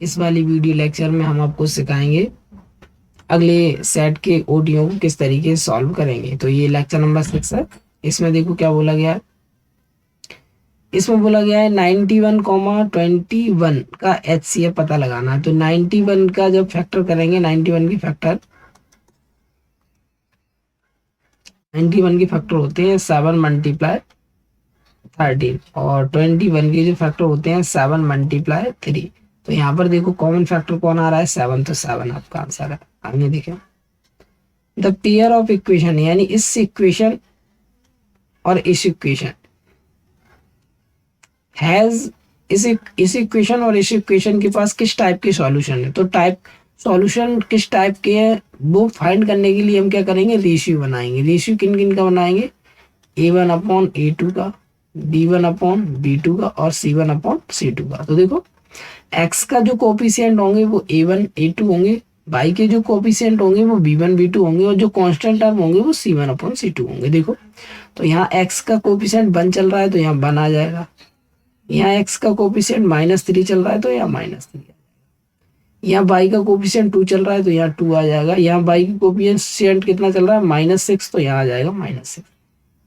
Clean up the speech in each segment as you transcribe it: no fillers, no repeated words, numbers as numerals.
इस वाली video lecture में हम आपको सिखाएंगे अगले सेट के ओडीओ को किस तरीके से सॉल्व करेंगे। तो ये लेक्चर नंबर 6 है। इसमें देखो क्या बोला गया है। इसमें बोला गया है 91,21 का HCF पता लगाना है। तो 91 का जब फैक्टर करेंगे, 91 के फैक्टर होते हैं 7 मल्टीप्लाई 13 और 21 के जो फैक्टर होते हैं 7 मल्टीप्लाई 3। तो यहाँ पर देखो कॉमन फैक्टर कौन आ रहा है, 7, तो 7 आपका आंसर है। आगे देखें, द पेयर ऑफ इक्वेशन यानी इस इक्वेशन और इस इक्वेशन हैज इस इक्वेशन और इस इक्वेशन के पास किस टाइप के सॉल्यूशन है। तो टाइप सॉल्यूशन किस टाइप के हैं वो फाइंड करने के लिए हम क्या करेंगे, रेशियो बनाएंगे। रेशियो किन किन का बनाएंगे, A1 अपॉन A2 का, B1 अपॉन B2 का और C1 अपॉन C2 का। तो देखो x का जो कोफिशिएंट होंगे वो A1 A2 होंगे, y के जो कोफिशिएंट होंगे वो B1 B2 होंगे और जो कांस्टेंट टर्म होंगे वो C1 अपॉन C2 होंगे। देखो तो यहाँ x का कोफिशिएंट 1 चल रहा है तो यहाँ 1 आ जाएगा, यहाँ x का कोफिशिएंट -3 चल रहा है तो यहाँ -3, यहाँ y का कोफिशिएंट 2 चल रहा है तो यहाँ 2 आ जाएगा, यहाँ y का कोफिशिएंट कितना चल रहा है -6 तो यहाँ आ जाएगा -6,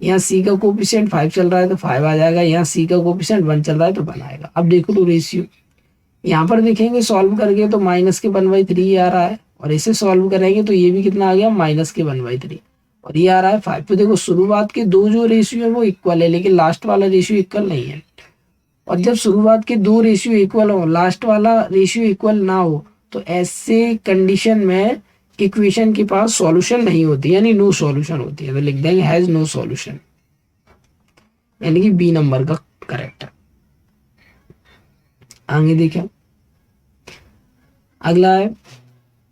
यहाँ c का कोफिशिएंट 5 चल रहा है तो 5 आ जाएगा, यहाँ c का कोफिशिएंट 1 चल रहा है तो 1 आएगा। अब देखो तो रेशियो यहाँ पर देखेंगे सॉल्व करके तो -1/3 आ रहा है और इसे सॉल्व करेंगे तो ये भी कितना आ गया -1/3 और ये आ रहा है 5। तो देखो शुरुआत के दो जो रेशियो है वो इक्वल है लेकिन लास्ट वाला रेशियो इक्वल नहीं है। और जब शुरुआत के दो रेशियो इक्वल हो, लास्ट वाला रेशियो इक्वल ना हो, तो ऐसे कंडीशन में इक्वेशन के पास सॉल्यूशन नहीं होती, यानी नो सॉल्यूशन होती है। तो लिख देंगे हैज नो सॉल्यूशन, यानी कि बी नंबर का करेक्ट है। आगे देखें, अगला है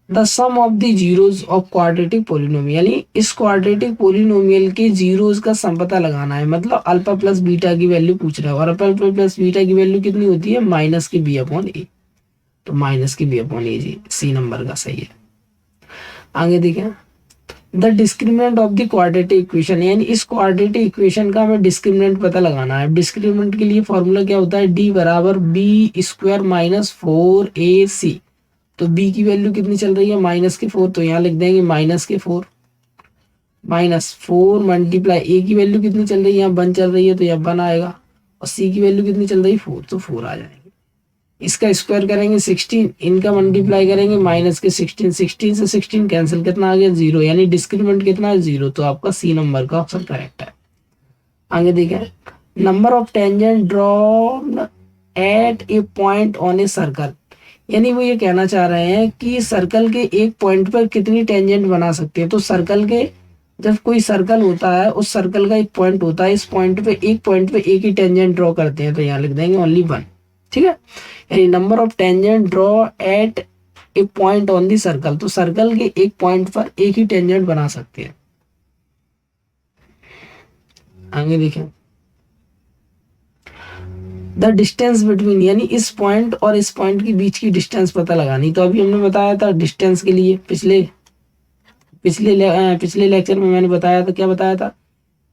the sum of the zeros of quadratic polynomial, यानी इस क्वाड्रेटिक पोलिनोमियल के जीरोस का सम पता लगाना है। मतलब अल्फा प्लस बीटा की वैल्यू पूछ रहा है और अल्फा प्लस बीटा की वैल्यू कितनी होती है, -b/a। तो -b/a जी सी नंबर का सही है। आगे देखें, the discriminant of the quadratic equation, यानी इस क्वाड्रेटिक इक्वेशन का हमें डिस्क्रिमिनेंट पता लगाना है। डिस्क्रिमिनेंट के लिए फॉर्मूला क्या होता है, d बराबर b² - 4ac। तो b की वैल्यू कितनी चल रही है, -4, तो यहाँ लिख देंगे -4 -4 मल्टीप्लाई a की वैल्यू कितनी चल रही है, यहाँ 1 चल रही है तो यहाँ 1 आएगा और c की वैल्यू कितनी चल रही है 4, तो 4 आ जाएंगे। इसका स्क्वायर करेंगे 16, इनका मल्टीप्लाई करेंगे -16, 16 से 16 कैंसिल, कितना आ गया 0, यानी डिस्क्रिमिनेंट कितना है 0। तो आपका सी नंबर का ऑप्शन करेक्ट है। आगे देखें, number of tangent drawn at A point on a circle, यानी वो ये कहना चाह रहे हैं कि सर्कल के एक पॉइंट पर कितनी टेंजेंट बना सकते हैं। तो सर्कल के जब कोई सर्कल होता है उस सर्कल का एक पॉइंट होता है, इस पॉइंट पे एक ही टेंजेंट ड्रॉ करते हैं तो यहाँ लिख देंगे ओनली 1। ठीक है, यानी number of tangent draw at A point on the circle, तो सर्कल के एक पॉइंट पर एक ही टेंजेंट बना सकते हैं। आगे देखें, द डिस्टेंस बिटवीन, यानी इस पॉइंट और इस पॉइंट के बीच की डिस्टेंस पता लगानी। तो अभी हमने बताया था डिस्टेंस के लिए पिछले लेक्चर में मैंने बताया था, क्या बताया था,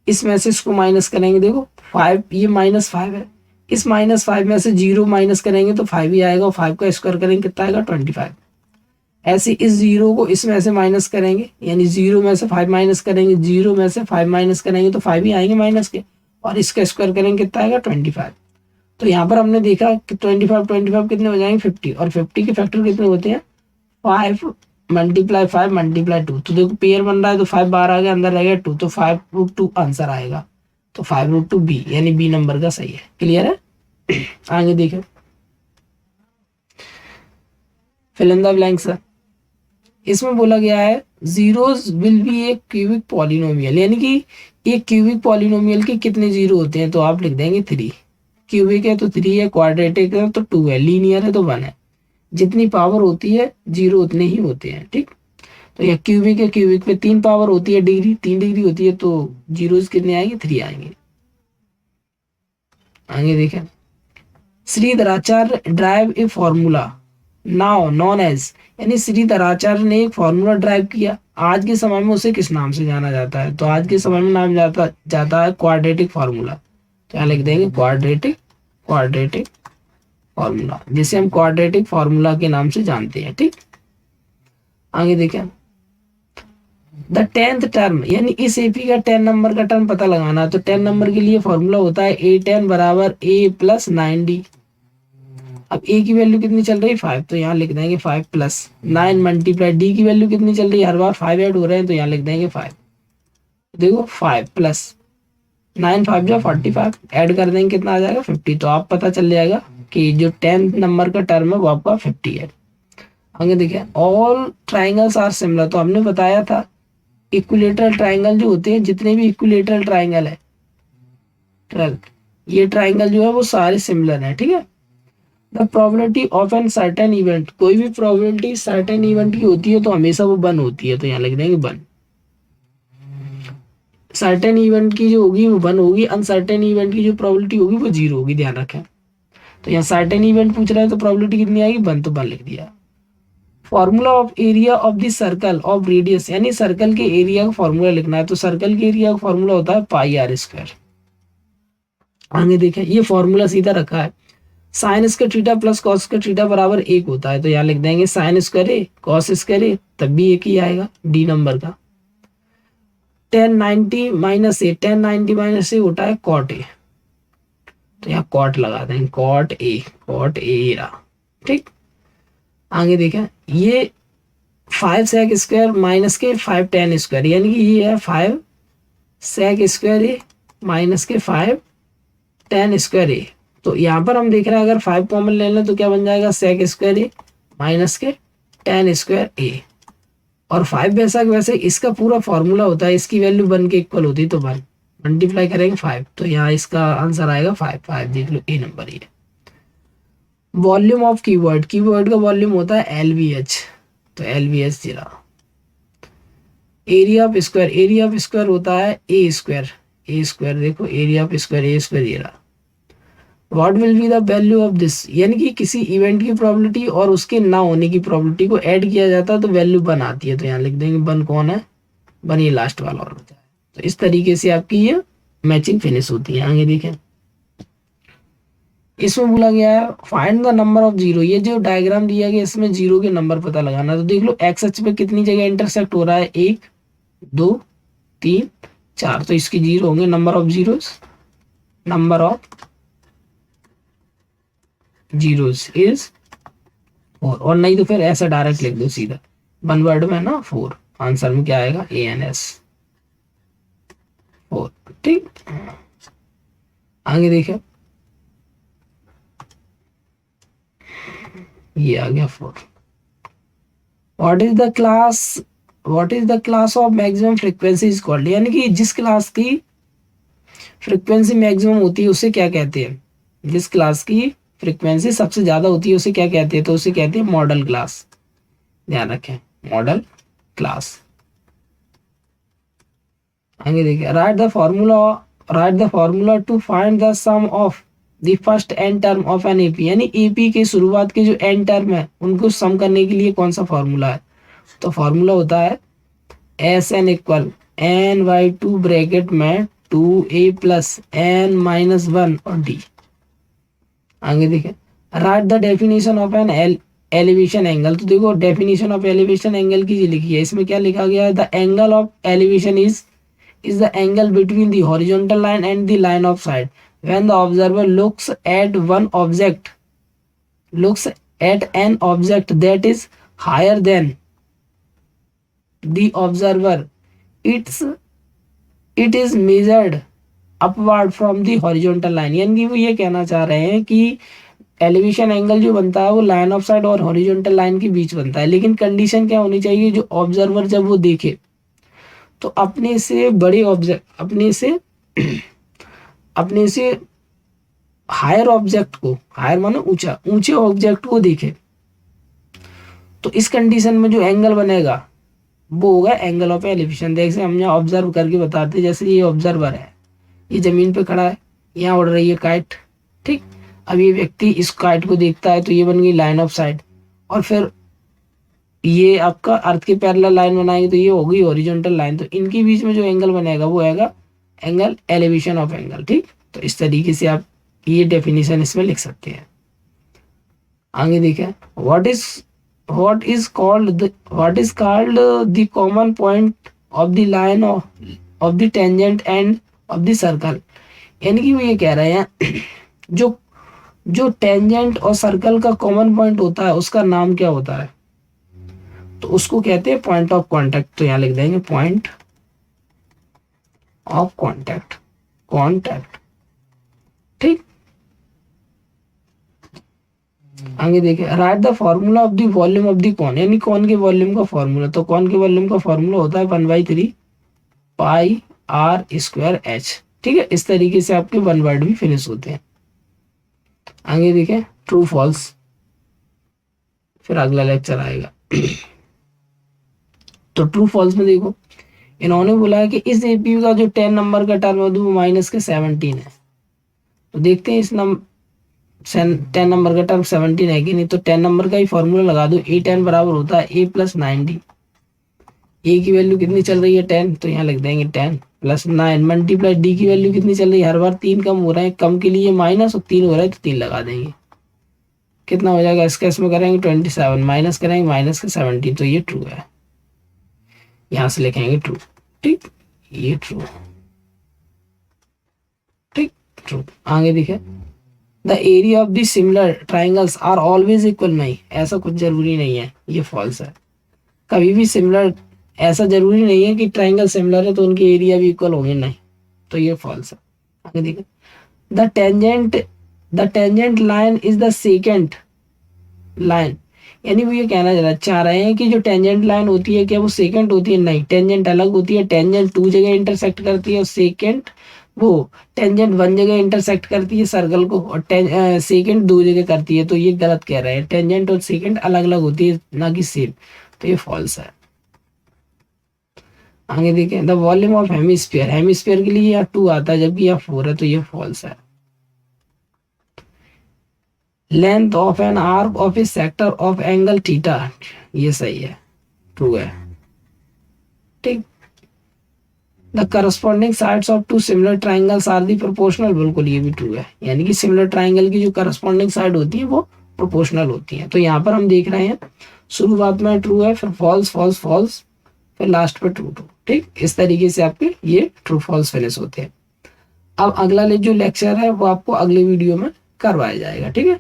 इस मैसेज को माइनस करेंगे, देखो 5, ये -5 है, इस -5 में से 0 माइनस करेंगे तो 5 ही आएगा और 5 का स्क्वायर करेंगे कितना आएगा 25। ऐसे इस 0 को इसमें से माइनस करेंगे, यानी 0 में से 5 माइनस करेंगे, 0 में से 5 माइनस करेंगे तो 5 ही आएंगे माइनस के, और इसका स्क्वायर करेंगे कितना आएगा 25। तो यहाँ पर हमने देखा कि 25 कितने हो जाएंगे 50, और 50 के फैक्टर कितने होते हैं 5 × 5 × 2। तो देखो पेयर बन रहा है तो 5 बाहर आ गया, अंदर रह गया 2, तो 5√2 आंसर आएगा। तो 5√2 बी, यानी बी नंबर का सही है। क्लियर है। आगे देखें, फिल इन द ब्लैंक्स है। इसमें बोला गया है zeros will be A cubic polynomial, यानी कि एक क्यूबिक पॉलिनोमियल के कितने जीरो होते हैं, तो आप लिख देंगे 3। क्यूबिक है तो 3 है, क्वाड्रेटिक है तो 2 है, लीनियर है तो 1 है। जितनी पावर होती है जीरो उतने ही होते हैं। ठीक, तो यह क्यूबिक है, क्यूबिक में 3 पावर होती है, डिग्री 3 डिग्री होती है, तो जीरोस कितने आएंगे 3 आएंगे। आगे देखें, Shridharacharya drive a formula now known as, यानी श्रीधराचार्य ने एक फॉर्मूला ड्राइव किया, आज के समय में उसे किस नाम से जाना जाता है। तो आज के समय में नाम जाता है क्वाड्रेटिक फार्मूला। तो यहाँ लिख देंगे क्वाड्रेटिक फॉर्मूला, जिसे हम क्वाड्रेटिक फॉर्मूला के नाम से जानते हैं। ठीक, आगे देखें, द 10th टर्म, यानी इस एपी का 10 नंबर का टर्म पता लगाना है। तो 10 नंबर के लिए फॉर्मूला होता है A10 बराबर A प्लस 9D। अब ए की वैल्यू कितनी चल रही है 5, तो यहाँ लिख देंगे 5 प्लस 9 मल्टीप्लाई डी की वैल्यू कितनी चल रही है, हर बार 5 ऐड हो रहे हैं, तो यहाँ लिख देंगे 5। देखो 5 प्लस 9 5 जो 45 ऐड कर देंगे, कितना आ जाएगा 50। तो आप पता चल जाएगा कि जो 10 नंबर का टर्म है वो आपका 50 है। आगे देखिए, ऑल ट्राइंगल्स आर सिमिलर। तो हमने बताया था इक्विलेटरल ट्राइंगल जो होते हैं, जितने भी इक्विलेटरल ट्राइंगल है 12, ये ट्राइंगल जो है वो सारे सिमिलर है। ठीक है, the probability of an certain event, कोई भी प्रोबेबिलिटी सर्टेन इवेंट की होती है तो हमेशा वो 1 होती है, तो यहाँ लिख देंगे 1। सर्टेन इवेंट की जो होगी वो 1 होगी, अनसर्टेन इवेंट की जो प्रोबेबिलिटी होगी वो 0 होगी, ध्यान रखें। तो यहाँ सर्टेन इवेंट पूछ रहा है तो प्रोबेबिलिटी कितनी आएगी 1, तो 1 लिख दिया। Formula of area of the circle of radius, यानी सर्कल के एरिया का फॉर्मूला लिखना है। तो सर्कल के एरिया का फॉर्मूला होता है पाई आर स्क्वायर। आगे देखें, ये फॉर्मूला सीधा रखा है, sine square theta plus cos square theta बराबर 1 होता है। तो यहाँ लिख देंगे साइन स्क्वायर ए कॉस स्क्वायर ए, तब भी 1 ही आएगा डी नंबर का। 1090 माइनस ए, 1090 माइनस ए होता है कॉट ए, तो यहाँ कॉट लगा देंगे, कॉट ए रहा। ठीक, आगे देखें, ये 5 सेक स्क्वायर माइनस के 5 tan स्क्वायर, यानी कि ये है 5 सेक स्क्वायर ए माइनस के 5 tan स्क्वायर ए। तो यहाँ पर हम देख रहे हैं अगर 5 कॉमन ले लें तो क्या बन जाएगा सेक स्क्वायर ए माइनस के tan स्क्वायर ए, और 5 वैसा वैसे इसका पूरा फॉर्मूला होता है, इसकी वैल्यू 1 के इक्वल होती है, तो 1 मल्टीप्लाई करेंगे 5, तो यहाँ इसका आंसर आएगा 5 देख लो, ए नंबर ये। वॉल्यूम ऑफ कीवर्ड, कीवर्ड का वॉल्यूम होता है LVH, तो LVH जीरा। Area of square, area of square होता है ए स्क्वायर, देखो area of square A square ये रहा। What will be the value of this, यानी कि किसी इवेंट की प्रोबेबिलिटी और उसके ना होने की प्रोबेबिलिटी को ऐड किया जाता है तो वैल्यू 1 आती है। तो यहाँ लिख देंगे 1 कौन है, 1 ये लास्ट वाला और होता है। तो इस तरीके से आपकी ये मैचिंग फिनिश होती है। आगे देखें, इसमें बोला गया है find the number of zero, ये जो डायग्राम दिया गया इसमें जीरो के नंबर पता लगाना। तो देख लो एक्स अक्ष पे कितनी जगह इंटरसेक्ट हो रहा है, 1 2 3 4, तो इसके जीरो होंगे। Number of zeros, number of zeros is 4, और नहीं तो फिर ऐसा डायरेक्ट लिख दो सीधा, 1 वर्ड में ना 4, आंसर में क्या आएगा ANS 4। ठीक, आगे देखें, ये आ गया 4। What is the class of maximum frequency is called, यानी कि जिस क्लास की फ्रीक्वेंसी मैक्सिमम होती है उसे क्या कहते हैं, जिस क्लास की फ्रीक्वेंसी सबसे ज्यादा होती है उसे क्या कहते हैं, तो उसे कहते हैं मॉडल क्लास, ध्यान रखें मॉडल क्लास। आगे देखिए, write the formula to find the sum of the first n term of an AP, यानी एपी के शुरुआत के जो n टर्म है उनको सम करने के लिए कौन सा फॉर्मूला है। तो फॉर्मूला होता है SN इक्वल n/2 ब्रैकेट में 2a प्लस n माइनस 1 और d। आगे देखें, right the definition of an elevation angle. तो देखो डेफिनेशन ऑफ एलिवेशन एंगल की जी लिखी है, इसमें क्या लिखा गया है, the angle of elevation is the angle between the horizontal line and the line of side when the observer looks at an object that is higher than the observer, it is measured upward from the horizontal line। यानी कि वो ये कहना चाह रहे हैं कि elevation angle जो बनता है वो लाइन ऑफ साइड और हॉरिजॉन्टल लाइन के बीच बनता है, लेकिन कंडीशन क्या होनी चाहिए, जो ऑब्जर्वर जब वो देखे तो अपने से बड़े ऑब्जेक्ट, अपने से हायर ऑब्जेक्ट को, हायर मानो ऊंचा, ऊंचे ऑब्जेक्ट को देखे, तो इस कंडीशन में जो एंगल बनेगा वो होगा एंगल ऑफ एलिवेशन। जैसे हम यहाँ ऑब्जर्व करके बताते हैं, जैसे ये ऑब्जर्वर है, ये जमीन पे खड़ा है, यहाँ उड़ रही है काइट, ठीक, अब ये व्यक्ति इस काइट को देखता है तो ये बन गई लाइन ऑफ साइड, और फिर ये आपका अर्थ के पैरेलल लाइन बनाएंगे तो ये होगी हॉरिजॉन्टल लाइन, तो इनके बीच में जो एंगल बनेगा वो आएगा एंगल एलिवेशन ऑफ एंगल। ठीक, तो इस तरीके से आप ये डेफिनेशन इसमें लिख सकते हैं। आगे देखें, what is called the common point of the line of the tangent and of the circle। यानी कि वो ये कह रहे हैं जो जो टेंजेंट और सर्कल का कॉमन पॉइंट होता है उसका नाम क्या होता है, तो उसको कहते हैं पॉइंट ऑफ कांटेक्ट। तो यहाँ लिख देंगे पॉइंट ऑफ कांटेक्ट। ठीक, आगे देखिए, write the formula of the volume of the cone, यानी कॉन के वॉल्यूम का फॉर्मूला। तो कॉन के वॉल्यूम का फॉर्मूला होता है 1/3 पाई आर स्क्वायर एच। ठीक है, इस तरीके से आपके वन वर्ड भी फिनिश होते हैं। आगे देखें, ट्रू फॉल्स, फिर अगला लेक्चर आएगा। तो ट्रू फॉल्स में देखो, इन्होंने बोला है कि इस एपीयू का जो 10 नंबर का टर्म है वो माइनस के 17 है। तो देखते हैं इस 10 नंबर का टर्म 17 है कि नहीं। तो 10 नंबर का ही फॉर्मूला लगा दो, A10 बराबर होता है A + 9D। ए की वैल्यू कितनी चल रही है 10, तो यहाँ लिख देंगे 10 + 9 मल्टीप्लाई डी की वैल्यू कितनी चल रही है, हर बार 3 कम हो रहा है, कम के लिए माइनस और 3 हो रहा है तो 3 लगा देंगे। कितना हो जाएगा, इसका इसमें करेंगे 27, माइनस करेंगे माइनस के 17, तो ये ट्रू है। यहाँ से लिखेंगे ट्रू। ठीक, ये ट्रू। ठीक, ट्रू। आगे देखें, the area of the similar triangles are always equal. नहीं, ऐसा कुछ जरूरी नहीं है, ये फॉल्स है। कभी भी सिमिलर, ऐसा जरूरी नहीं है कि ट्राइंगल सिमिलर है तो उनके एरिया भी इक्वल होंगे, नहीं, तो ये फॉल्स है। आगे देखें, the tangent line is the second line. यानी वो ये कहना चाह रहे हैं कि जो टेंजेंट लाइन होती है क्या वो सेकेंड होती है, नहीं, टेंजेंट अलग होती है। टेंजेंट 2 जगह इंटरसेक्ट करती है और सेकेंड वो टेंजेंट 1 जगह इंटरसेक्ट करती है सर्कल को, और सेकेंड 2 जगह करती है। तो ये गलत कह रहे हैं, टेंजेंट और सेकेंड अलग अलग होती है, ना कि सेम। तो ये फॉल्स है। आगे देखें, the volume of hemisphere, hemisphere के लिए यहाँ 2 आता है जबकि यहाँ 4 है, तो ये फॉल्स है। Length of an arc of a sector of angle theta, ये सही है, ट्रू है। ठीक, the corresponding sides of 2 similar triangles are the proportional, बिल्कुल ये भी ट्रू है। यानी कि सिमिलर ट्राइंगल की जो करस्पॉन्डिंग साइड होती है वो प्रोपोर्शनल होती है। तो यहाँ पर हम देख रहे हैं शुरुआत में ट्रू है, फिर फॉल्स फॉल्स फॉल्स, फिर लास्ट पे ट्रू ट्रू। ठीक, इस तरीके से आपके ये ट्रू फॉल्स फिनिश होते हैं। अब अगला जो लेक्चर है वो आपको अगले वीडियो में करवाया जाएगा। ठीक है।